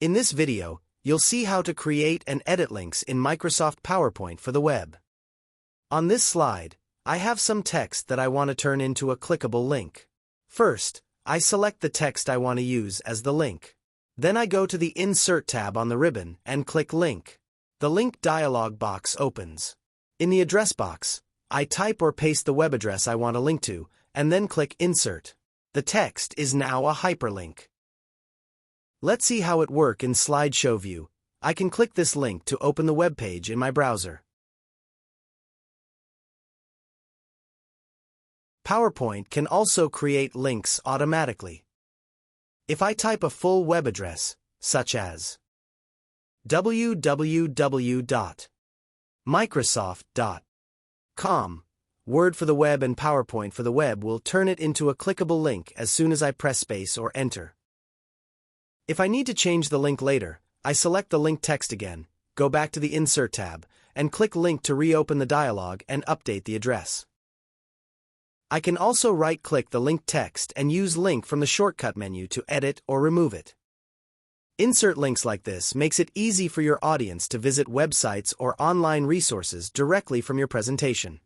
In this video, you'll see how to create and edit links in Microsoft PowerPoint for the web. On this slide, I have some text that I want to turn into a clickable link. First, I select the text I want to use as the link. Then I go to the Insert tab on the ribbon and click Link. The Link dialog box opens. In the address box, I type or paste the web address I want to link to, and then click Insert. The text is now a hyperlink. Let's see how it works in slideshow view. I can click this link to open the web page in my browser. PowerPoint can also create links automatically. If I type a full web address, such as www.microsoft.com, Word for the web and PowerPoint for the web will turn it into a clickable link as soon as I press space or enter. If I need to change the link later, I select the link text again, go back to the Insert tab, and click Link to reopen the dialog and update the address. I can also right-click the link text and use Link from the shortcut menu to edit or remove it. Insert links like this makes it easy for your audience to visit websites or online resources directly from your presentation.